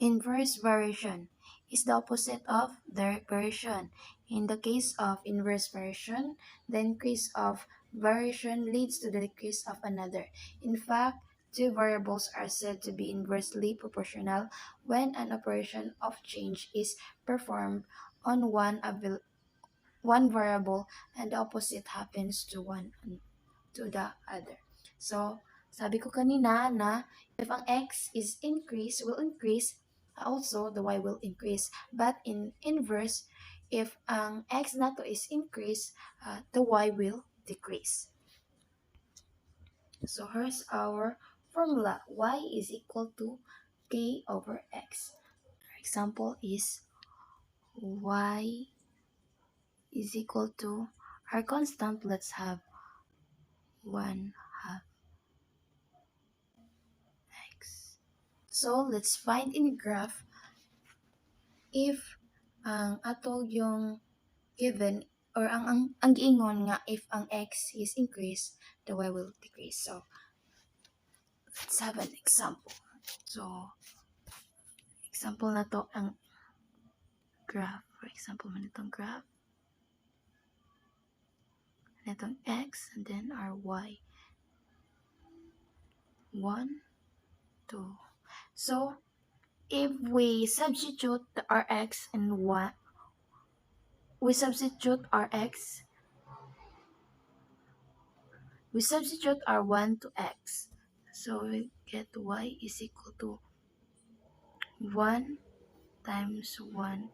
Inverse variation is the opposite of direct variation. In the case of inverse variation, the increase of variation leads to the decrease of another. In fact, two variables are said to be inversely proportional when an operation of change is performed on one variable and the opposite happens to the other. So, sabi ko kanina na if ang x is will increase, also the y will increase. But in inverse, if ang x nato is increase, the y will decrease. So here's our formula. Y is equal to k over x. Our example is y is equal to our constant. Let's have 1 half x. So let's find in graph if ang ato yung given or ang giingon nga if ang x is increase, the y will decrease. So let's have an example. So example na to ang graph. For example, man itong graph. And itong x and then our y. 1, 2. So if we substitute our x and y, we substitute our our 1 to x. So we get y is equal to 1 times 1.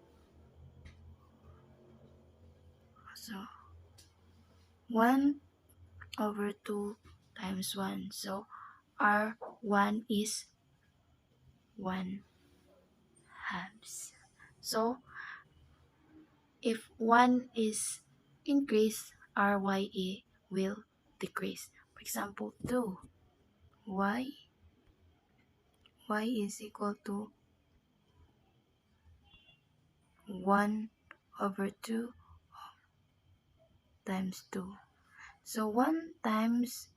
So 1 over 2 times 1. So our 1 is 1 halves. So if 1 is increased, our y will decrease. For example, 2. y is equal to 1 over 2 times 2. So 1 times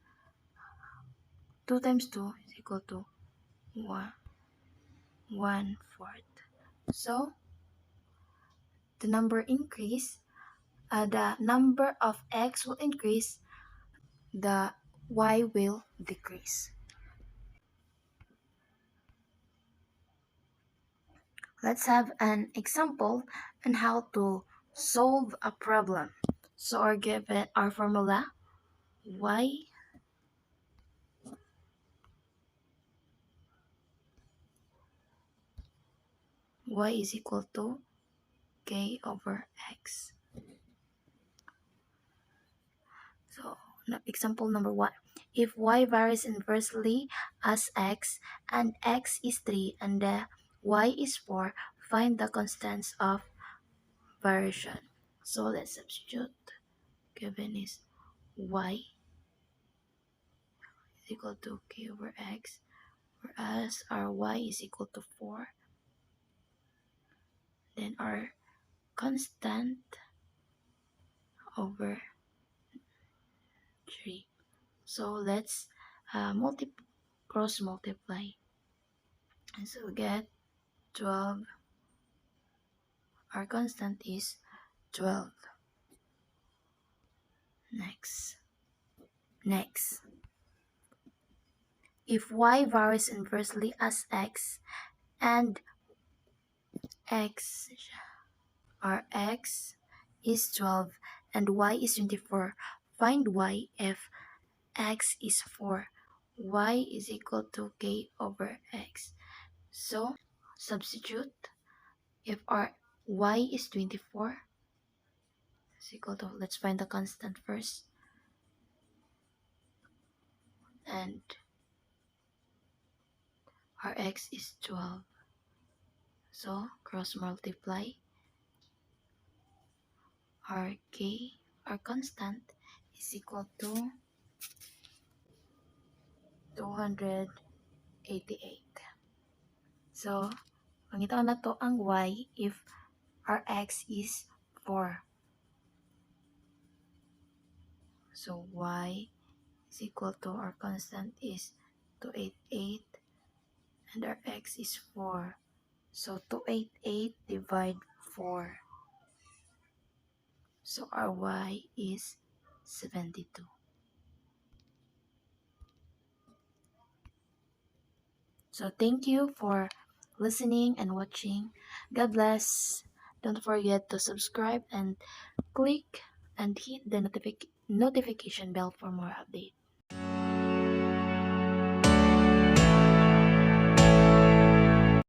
2 times 2 is equal to 1/4. So the number the number of x will increase, the y will decrease. Let's have an example on how to solve a problem. So our formula y is equal to k over x. So example number 1. If y varies inversely as x and x is 3 and the y is 4, find the constants of variation. So let's substitute. Given is y is equal to k over x, whereas our y is equal to 4. Then our constant over 3. So let's cross multiply. And so we get 12. Our constant is 12. Next. If y varies inversely as x and our x is 12 and y is 24, find y if x is 4. Y is equal to k over x. So substitute. If our y is 24, is equal to, let's find the constant first. And our x is 12. So cross multiply. Our constant is equal to 288. So pangita na to ang y if our x is 4. So y is equal to, our constant is 288 and our x is 4. So 288 divide 4. So our y is 72. So thank you for listening and watching. God bless. Don't forget to subscribe and click and hit the notification bell for more updates.